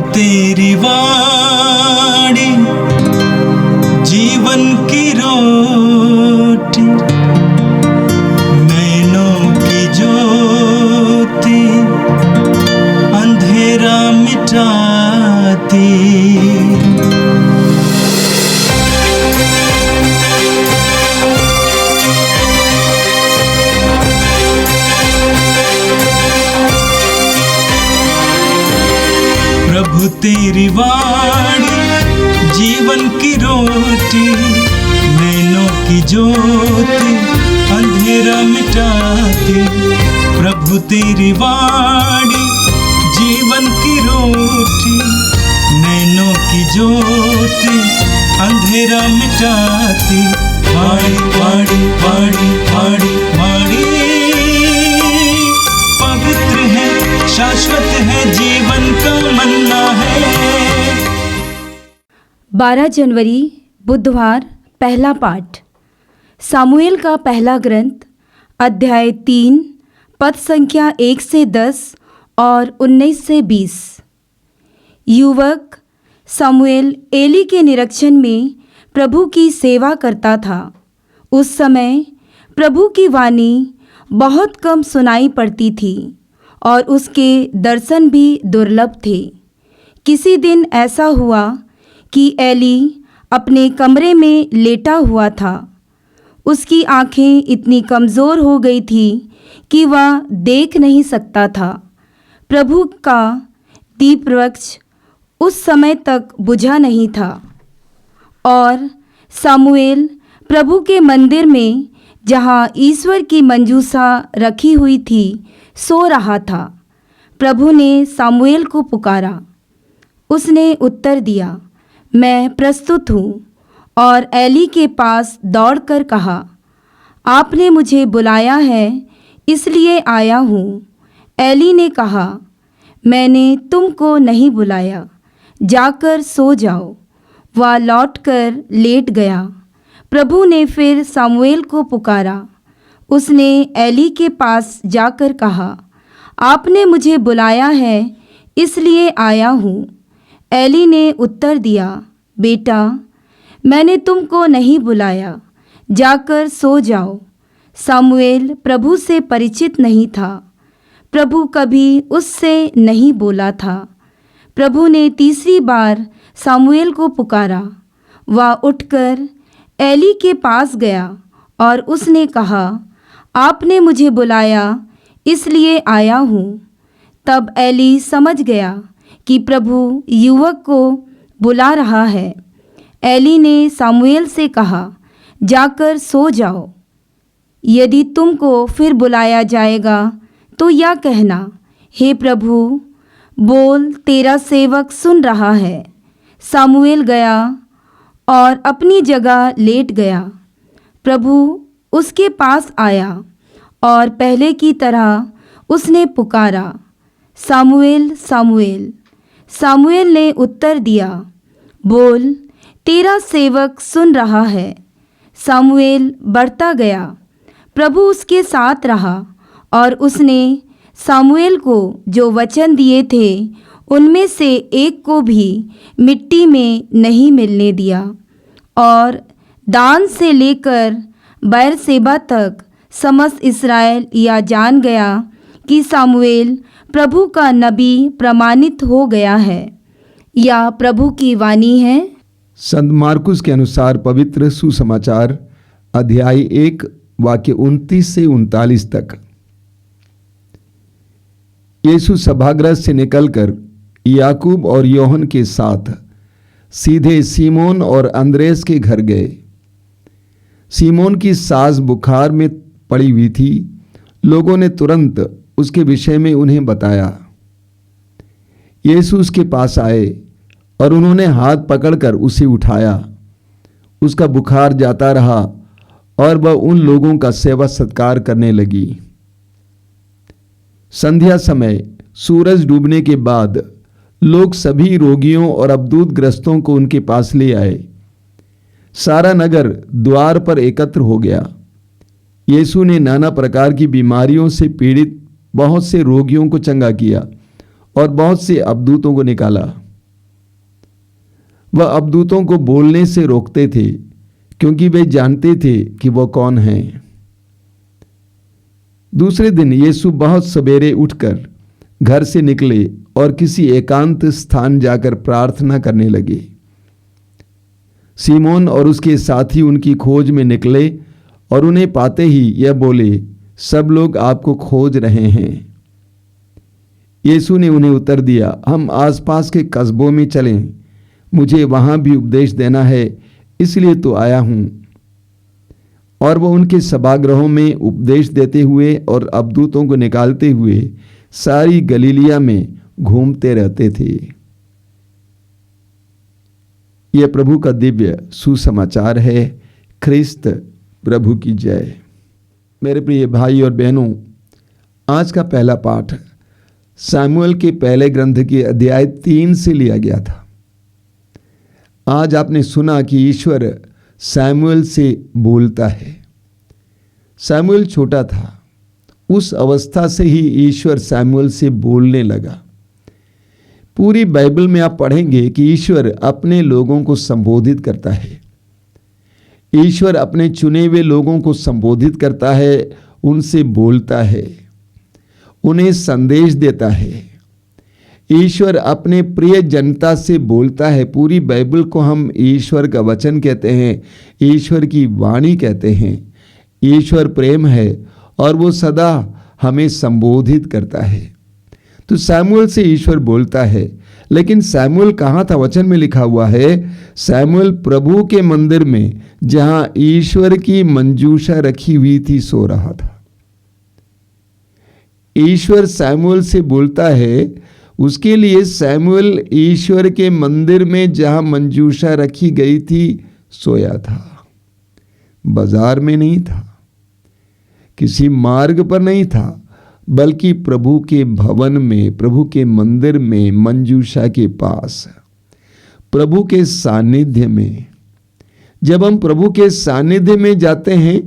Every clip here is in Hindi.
तेरी वाणी जीवन की रोटी, नैनों की ज्योति अंधेरा मिटाती। प्रभु तेरी वाणी जीवन की रोटी, नैनों की ज्योति अंधेरा मिटाती। प्रभु तेरी वाणी जीवन की रोटी, नैनों की ज्योति अंधेरा मिटाती। वाणी वाणी वाणी वाणी वाणी पवित्र है, शाश्वत है, जीवन का मन्ना है। 12 जनवरी बुधवार, पहला पाठ। सामुएल का पहला ग्रंथ, अध्याय 3, पद संख्या 1 से 10 और 19 से 20। युवक सामुएल एली के निरीक्षण में प्रभु की सेवा करता था। उस समय प्रभु की वाणी बहुत कम सुनाई पड़ती थी और उसके दर्शन भी दुर्लभ थे। किसी दिन ऐसा हुआ कि एली अपने कमरे में लेटा हुआ था। उसकी आंखें इतनी कमज़ोर हो गई थी कि वह देख नहीं सकता था। प्रभु का दीपवृक्ष उस समय तक बुझा नहीं था और सामुएल प्रभु के मंदिर में, जहाँ ईश्वर की मंजूषा रखी हुई थी, सो रहा था। प्रभु ने सामुएल को पुकारा। उसने उत्तर दिया, मैं प्रस्तुत हूँ, और एली के पास दौड़कर कहा, आपने मुझे बुलाया है, इसलिए आया हूँ। एली ने कहा, मैंने तुमको नहीं बुलाया, जाकर सो जाओ। वह लौटकर लेट गया। प्रभु ने फिर सामुएल को पुकारा। उसने एली के पास जाकर कहा, आपने मुझे बुलाया है, इसलिए आया हूँ। एली ने उत्तर दिया, बेटा, मैंने तुमको नहीं बुलाया, जाकर सो जाओ। सामुएल प्रभु से परिचित नहीं था। प्रभु कभी उससे नहीं बोला था। प्रभु ने तीसरी बार सामुएल को पुकारा। वह उठकर एली के पास गया और उसने कहा, आपने मुझे बुलाया, इसलिए आया हूँ। तब एली समझ गया कि प्रभु युवक को बुला रहा है। एली ने सामुएल से कहा, जाकर सो जाओ। यदि तुमको फिर बुलाया जाएगा तो यह कहना, हे प्रभु, बोल, तेरा सेवक सुन रहा है। सामुएल गया और अपनी जगह लेट गया। प्रभु उसके पास आया और पहले की तरह उसने पुकारा, सामुएल, सामुएल। सामुएल ने उत्तर दिया, बोल, तेरा सेवक सुन रहा है। सामुएल बढ़ता गया। प्रभु उसके साथ रहा और उसने सामुएल को जो वचन दिए थे, उनमें से एक को भी मिट्टी में नहीं मिलने दिया। और दान से लेकर बैरसेबा तक समस्त इस्राएल यह जान गया कि सामुएल प्रभु का नबी प्रमाणित हो गया है। यह प्रभु की वाणी है। संत मार्कुस के अनुसार पवित्र सुसमाचार, अध्याय 1, वाक्य 29 से 39 तक। यीशु सभागृह से निकलकर याकूब और योहन के साथ सीधे सीमोन और अंद्रेस के घर गए। सीमोन की सास बुखार में पड़ी हुई थी। लोगों ने तुरंत उसके विषय में उन्हें बताया। यीशु उसके पास आए और उन्होंने हाथ पकड़कर उसे उठाया। उसका बुखार जाता रहा और वह उन लोगों का सेवा सत्कार करने लगी। संध्या समय सूरज डूबने के बाद लोग सभी रोगियों और अबदूत-ग्रस्तों को उनके पास ले आए। सारा नगर द्वार पर एकत्र हो गया। यीशु ने नाना प्रकार की बीमारियों से पीड़ित बहुत से रोगियों को चंगा किया और बहुत से अबदूतों को निकाला। वह अबदूतों को बोलने से रोकते थे क्योंकि वे जानते थे कि वह कौन हैं। दूसरे दिन यीशु बहुत सवेरे उठकर घर से निकले और किसी एकांत स्थान जाकर प्रार्थना करने लगे। सीमोन और उसके साथी उनकी खोज में निकले और उन्हें पाते ही यह बोले, सब लोग आपको खोज रहे हैं। यीशु ने उन्हें उत्तर दिया, हम आसपास के कस्बों में चलें, मुझे वहां भी उपदेश देना है, इसलिए तो आया हूं। और वह उनके सभागृहों में उपदेश देते हुए और अबदूतों को निकालते हुए सारी गलीलिया में घूमते रहते थे। यह प्रभु का दिव्य सुसमाचार है। ख्रिस्त प्रभु की जय। मेरे प्रिय भाई और बहनों, आज का पहला पाठ सामुएल के पहले ग्रंथ के अध्याय 3 से लिया गया था। आज आपने सुना कि ईश्वर सामुएल से बोलता है। सामुएल छोटा था, उस अवस्था से ही ईश्वर सामुएल से बोलने लगा। पूरी बाइबल में आप पढ़ेंगे कि ईश्वर अपने लोगों को संबोधित करता है। ईश्वर अपने चुने हुए लोगों को संबोधित करता है, उनसे बोलता है, उन्हें संदेश देता है। ईश्वर अपने प्रिय जनता से बोलता है। पूरी बाइबल को हम ईश्वर का वचन कहते हैं, ईश्वर की वाणी कहते हैं। ईश्वर प्रेम है और वो सदा हमें संबोधित करता है। तो सामुएल से ईश्वर बोलता है, लेकिन सामुएल कहाँ था? वचन में लिखा हुआ है, सामुएल प्रभु के मंदिर में जहां ईश्वर की मंजूषा रखी हुई थी सो रहा था। ईश्वर सामुएल से बोलता है, उसके लिए सामुएल ईश्वर के मंदिर में जहां मंजूषा रखी गई थी सोया था। बाजार में नहीं था, किसी मार्ग पर नहीं था, बल्कि प्रभु के भवन में, प्रभु के मंदिर में, मंजूषा के पास, प्रभु के सानिध्य में। जब हम प्रभु के सानिध्य में जाते हैं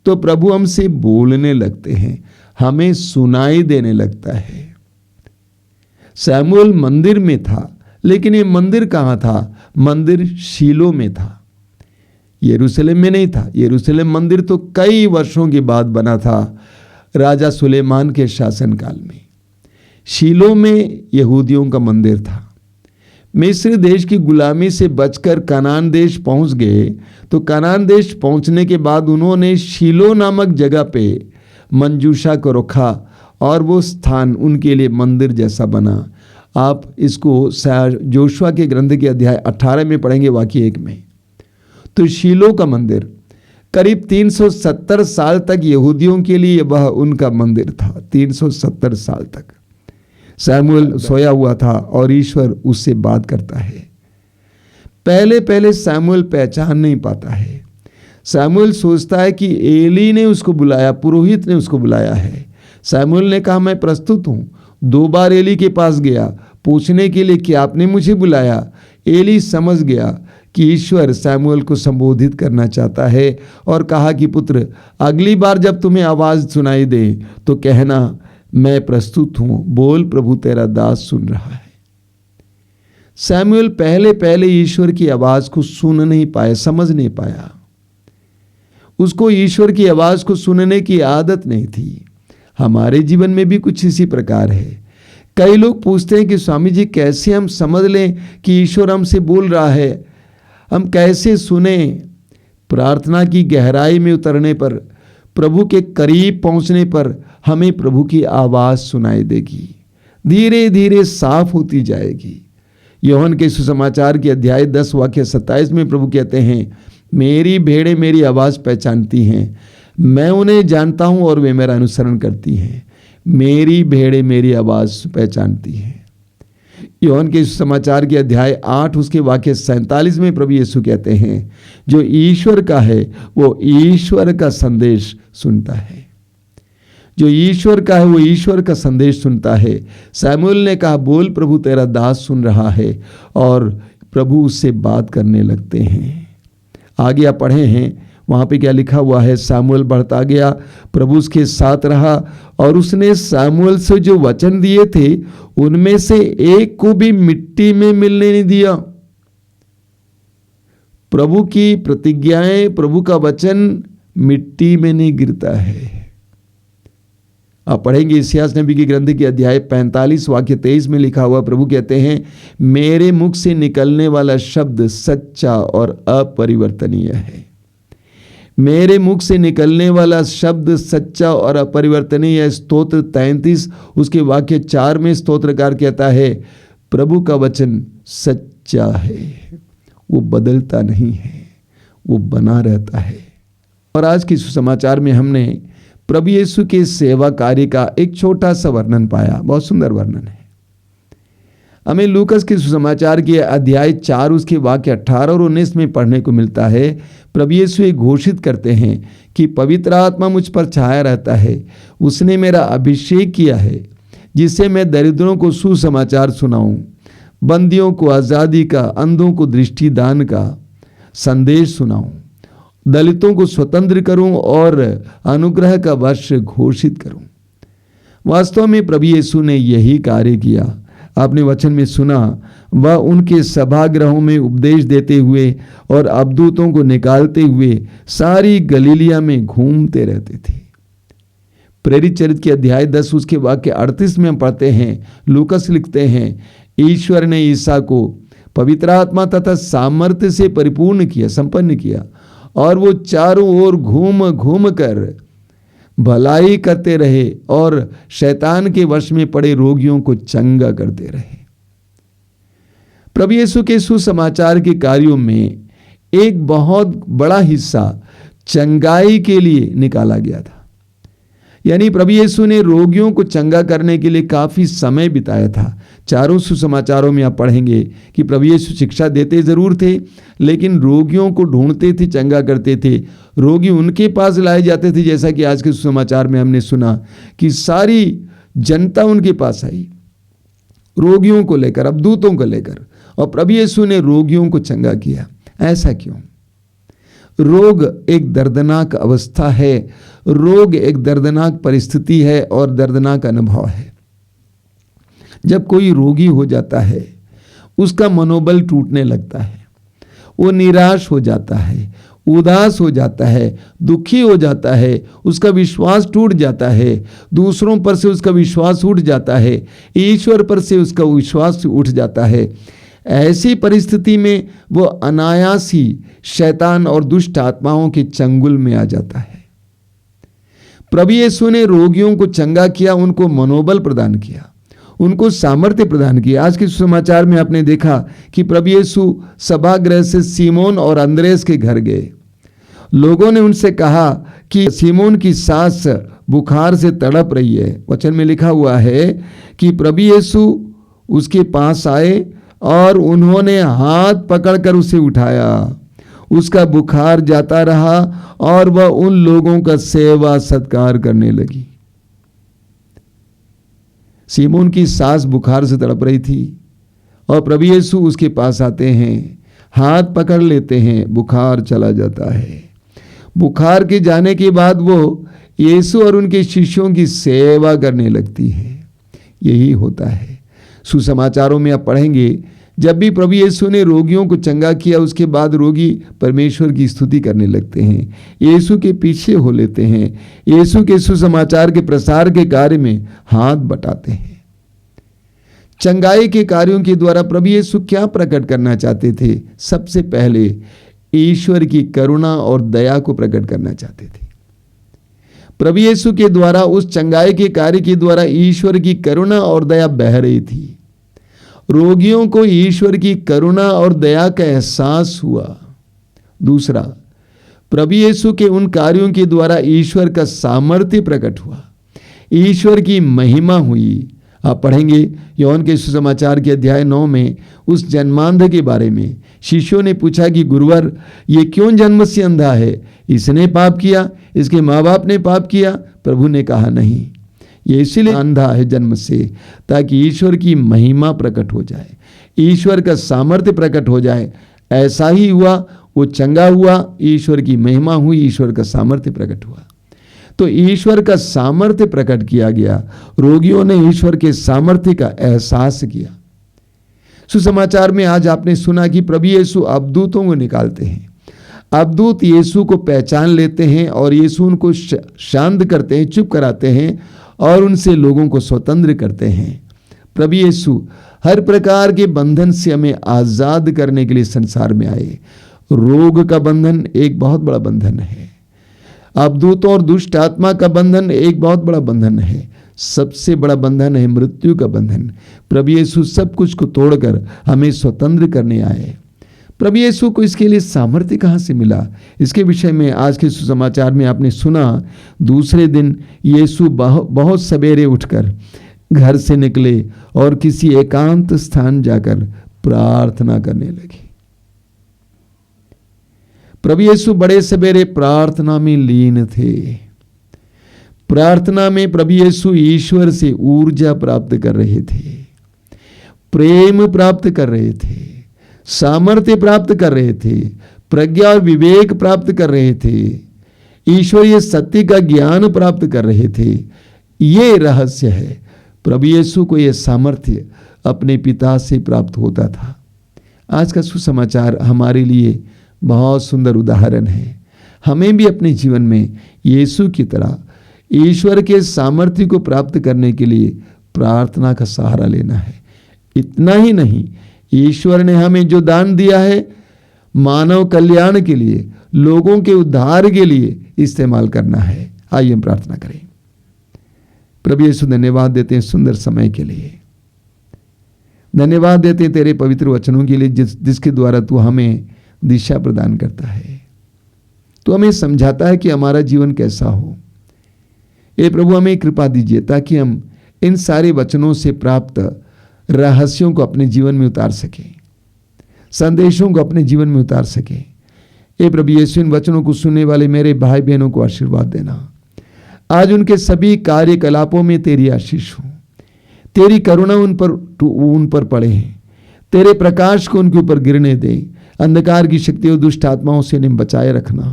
तो प्रभु हमसे बोलने लगते हैं, हमें सुनाई देने लगता है। सामुएल मंदिर में था, लेकिन ये मंदिर कहाँ था? मंदिर शीलो में था, यरूशलेम में नहीं था। यरूशलेम मंदिर तो कई वर्षों के बाद बना था, राजा सुलेमान के शासनकाल में। शीलो में यहूदियों का मंदिर था। मिस्र देश की गुलामी से बचकर कनान देश पहुंच गए, तो कनान देश पहुंचने के बाद उन्होंने शीलो नामक जगह पे मंजूषा को रखा और वो स्थान उनके लिए मंदिर जैसा बना। आप इसको जोशुआ के ग्रंथ के अध्याय 18 में पढ़ेंगे, वाक्य 1 में। तो शीलो का मंदिर करीब 370 साल तक यहूदियों के लिए वह उनका मंदिर था। 370 साल तक सामुएल सोया हुआ था और ईश्वर उससे बात करता है। पहले पहले सामुएल पहचान नहीं पाता है। सामुएल सोचता है कि एली ने उसको बुलाया, पुरोहित ने उसको बुलाया है। सामुएल ने कहा, मैं प्रस्तुत हूँ। 2 बार एली के पास गया पूछने के लिए कि आपने मुझे बुलाया। एली समझ गया कि ईश्वर सामुएल को संबोधित करना चाहता है और कहा कि पुत्र, अगली बार जब तुम्हें आवाज़ सुनाई दे तो कहना मैं प्रस्तुत हूँ, बोल प्रभु तेरा दास सुन रहा है। सामुएल पहले पहले ईश्वर की आवाज़ को सुन नहीं पाया, समझ नहीं पाया। उसको ईश्वर की आवाज़ को सुनने की आदत नहीं थी। हमारे जीवन में भी कुछ इसी प्रकार है। कई लोग पूछते हैं कि स्वामी जी कैसे हम समझ लें कि ईश्वर हमसे बोल रहा है, हम कैसे सुने? प्रार्थना की गहराई में उतरने पर, प्रभु के करीब पहुंचने पर हमें प्रभु की आवाज़ सुनाई देगी, धीरे धीरे साफ होती जाएगी। यूहन्ना के सुसमाचार के अध्याय 10 वाक्य 27 में प्रभु कहते हैं, मेरी भेड़ें मेरी आवाज़ पहचानती हैं, मैं उन्हें जानता हूं और वे मेरा अनुसरण करती हैं। मेरी भेड़ें मेरी आवाज़ पहचानती हैं। यूहन्ना के समाचार के अध्याय 8 उसके वाक्य 47 में प्रभु यीशु कहते हैं, जो ईश्वर का है वो ईश्वर का संदेश सुनता है। जो ईश्वर का है वो ईश्वर का संदेश सुनता है। सामुएल ने कहा, बोल प्रभु तेरा दास सुन रहा है, और प्रभु उससे बात करने लगते हैं। आगे आप पढ़े हैं, वहाँ पे क्या लिखा हुआ है? सामुएल बढ़ता गया, प्रभु उसके साथ रहा और उसने सामुएल से जो वचन दिए थे उनमें से एक को भी मिट्टी में मिलने नहीं दिया। प्रभु की प्रतिज्ञाएं, प्रभु का वचन मिट्टी में नहीं गिरता है। आप पढ़ेंगे इस्यास नबी की ग्रंथ के अध्याय 45 वाक्य 23 में लिखा हुआ, प्रभु कहते हैं, मेरे मुख से निकलने वाला शब्द सच्चा और अपरिवर्तनीय है। मेरे मुख से निकलने वाला शब्द सच्चा और अपरिवर्तनीय है। स्तोत्र 33 उसके वाक्य 4 में स्तोत्रकार कहता है, प्रभु का वचन सच्चा है, वो बदलता नहीं है, वो बना रहता है। और आज के सुसमाचार में हमने प्रभु यीशु के सेवा कार्य का एक छोटा सा वर्णन पाया। बहुत सुंदर वर्णन है। हमें लूकस के सुसमाचार के अध्याय 4 उसके वाक्य 18 और 19 में पढ़ने को मिलता है। प्रभु यीशु ये घोषित करते हैं कि पवित्र आत्मा मुझ पर छाया रहता है, उसने मेरा अभिषेक किया है जिससे मैं दरिद्रों को सुसमाचार सुनाऊं, बंदियों को आज़ादी का, अंधों को दृष्टि दान का संदेश सुनाऊं, दलितों को स्वतंत्र करूं और अनुग्रह का वर्ष घोषित करूं। वास्तव में प्रभु यीशु ने यही कार्य किया। आपने वचन में सुना, वह उनके सभागृहों में उपदेश देते हुए और अबदूतों को निकालते हुए सारी गलीलिया में घूमते रहते थे। प्रेरित चरित्र के अध्याय 10 उसके वाक्य 38 में हम पढ़ते हैं, लूकस लिखते हैं, ईश्वर ने ईसा को पवित्र आत्मा तथा सामर्थ्य से परिपूर्ण किया, संपन्न किया, और वो चारों ओर घूम घूम कर भलाई करते रहे और शैतान के वश में पड़े रोगियों को चंगा करते रहे। प्रभु यीशु के सुसमाचार के कार्यों में एक बहुत बड़ा हिस्सा चंगाई के लिए निकाला गया था। यानी प्रभु यीशु ने रोगियों को चंगा करने के लिए काफी समय बिताया था। चारों सुसमाचारों में आप पढ़ेंगे कि प्रभु यीशु शिक्षा देते जरूर थे, लेकिन रोगियों को ढूंढते थे, चंगा करते थे। रोगी उनके पास लाए जाते थे, जैसा कि आज के सुसमाचार में हमने सुना कि सारी जनता उनके पास आई रोगियों को लेकर, अबदूतों को लेकर, और प्रभु यीशु ने रोगियों को चंगा किया। ऐसा क्यों? रोग एक दर्दनाक अवस्था है, रोग एक दर्दनाक परिस्थिति है और दर्दनाक अनुभव है। जब कोई रोगी हो जाता है, उसका मनोबल टूटने लगता है, वो निराश हो जाता है, उदास हो जाता है, दुखी हो जाता है, उसका विश्वास टूट जाता है, दूसरों पर से उसका विश्वास उठ जाता है, ईश्वर पर से उसका विश्वास उठ जाता है। ऐसी परिस्थिति में वो अनायास ही शैतान और दुष्ट आत्माओं के चंगुल में आ जाता है। प्रभु यीशु ने रोगियों को चंगा किया, उनको मनोबल प्रदान किया, उनको सामर्थ्य प्रदान किया। आज के सुसमाचार में आपने देखा कि प्रभु यीशु सभागृह से सीमोन और अंद्रेस के घर गए। लोगों ने उनसे कहा कि सीमोन की सास बुखार से तड़प रही है। वचन में लिखा हुआ है कि प्रभु यीशु उसके पास आए और उन्होंने हाथ पकड़कर उसे उठाया। उसका बुखार जाता रहा और वह उन लोगों का सेवा सत्कार करने लगी। सीमोन की सास बुखार से तड़प रही थी और प्रभु यीशु उसके पास आते हैं, हाथ पकड़ लेते हैं, बुखार चला जाता है। बुखार के जाने के बाद वो यीशु और उनके शिष्यों की सेवा करने लगती है। यही होता है। सुसमाचारों में आप पढ़ेंगे, जब भी प्रभु यीशु ने रोगियों को चंगा किया, उसके बाद रोगी परमेश्वर की स्तुति करने लगते हैं, यीशु के पीछे हो लेते हैं, यीशु के सुसमाचार के प्रसार के कार्य में हाथ बटाते हैं। चंगाई के कार्यों के द्वारा प्रभु यीशु क्या प्रकट करना चाहते थे? सबसे पहले ईश्वर की करुणा और दया को प्रकट करना चाहते थे। प्रभु यीशु के द्वारा, उस चंगाई के कार्य के द्वारा ईश्वर की करुणा और दया बह रही थी। रोगियों को ईश्वर की करुणा और दया का एहसास हुआ। दूसरा, प्रभु यीशु के उन कार्यों के द्वारा ईश्वर का सामर्थ्य प्रकट हुआ, ईश्वर की महिमा हुई। आप पढ़ेंगे योहन के सुसमाचार के अध्याय 9 में उस जन्मांध के बारे में। शिष्यों ने पूछा कि गुरुवर, ये क्यों जन्म से अंधा है? इसने पाप किया, इसके माँ बाप ने पाप किया? प्रभु ने कहा नहीं, ये इसलिए अंधा है जन्म से ताकि ईश्वर की महिमा प्रकट हो जाए, ईश्वर का सामर्थ्य प्रकट हो जाए। ऐसा ही हुआ, वो चंगा हुआ, ईश्वर की महिमा हुई, ईश्वर का सामर्थ्य प्रकट हुआ। तो ईश्वर का सामर्थ्य प्रकट किया गया। रोगियों ने ईश्वर के सामर्थ्य का एहसास किया। सुसमाचार में आज आपने सुना कि प्रभु यीशु अवधूतों को निकालते हैं। अवधूत यीशु को पहचान लेते हैं और यीशु उनको शांत करते हैं, चुप कराते हैं और उनसे लोगों को स्वतंत्र करते हैं। प्रभु यीशु हर प्रकार के बंधन से हमें आज़ाद करने के लिए संसार में आए। रोग का बंधन एक बहुत बड़ा बंधन है, अवधूतों और दुष्ट आत्मा का बंधन एक बहुत बड़ा बंधन है, सबसे बड़ा बंधन है मृत्यु का बंधन। प्रभु यीशु सब कुछ को तोड़कर हमें स्वतंत्र करने आए। प्रभु यीशु को इसके लिए सामर्थ्य कहाँ से मिला, इसके विषय में आज के सुसमाचार में आपने सुना। दूसरे दिन यीशु बहुत सवेरे उठकर घर से निकले और किसी एकांत स्थान जाकर प्रार्थना करने लगे। प्रभु यीशु बड़े सवेरे प्रार्थना में लीन थे। प्रार्थना में प्रभु यीशु ईश्वर से ऊर्जा प्राप्त कर रहे थे, प्रेम प्राप्त कर रहे थे, सामर्थ्य प्राप्त कर रहे थे, प्रज्ञा और विवेक प्राप्त कर रहे थे, ईश्वरीय सत्य का ज्ञान प्राप्त कर रहे थे। ये रहस्य है। प्रभु यीशु को यह सामर्थ्य अपने पिता से प्राप्त होता था। आज का सुसमाचार हमारे लिए बहुत सुंदर उदाहरण है। हमें भी अपने जीवन में यीशु की तरह ईश्वर के सामर्थ्य को प्राप्त करने के लिए प्रार्थना का सहारा लेना है। इतना ही नहीं, ईश्वर ने हमें जो दान दिया है मानव कल्याण के लिए, लोगों के उद्धार के लिए इस्तेमाल करना है। आइए हम प्रार्थना करें। प्रभु यीशु धन्यवाद देते हैं सुंदर समय के लिए, धन्यवाद देते हैं तेरे पवित्र वचनों के लिए जिसके द्वारा तू हमें दिशा प्रदान करता है। तू हमें समझाता है कि हमारा जीवन कैसा हो। ये प्रभु हमें कृपा दीजिए ताकि हम इन सारे वचनों से प्राप्त रहस्यों को अपने जीवन में उतार सकें, संदेशों को अपने जीवन में उतार सकें। ये प्रभु यीशु इन वचनों को सुनने वाले मेरे भाई बहनों को आशीर्वाद देना। आज उनके सभी कार्यकलापों में तेरी आशीष हो, तेरी करुणा उन पर पड़े, तेरे प्रकाश को उनके ऊपर गिरने दे। अंधकार की शक्ति और दुष्ट आत्माओं से इन्हें बचाए रखना।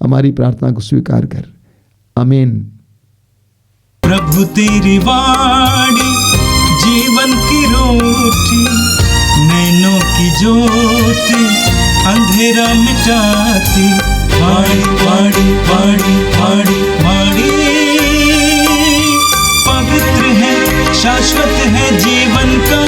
हमारी प्रार्थना को स्वीकार कर, आमीन। प्रभु तेरी वाणी जीवन की रोटी, नैनों की ज्योति अंधेरा मिटाती। वाणी वाणी वाणी वाणी वाणी पवित्र है, शाश्वत है जीवन का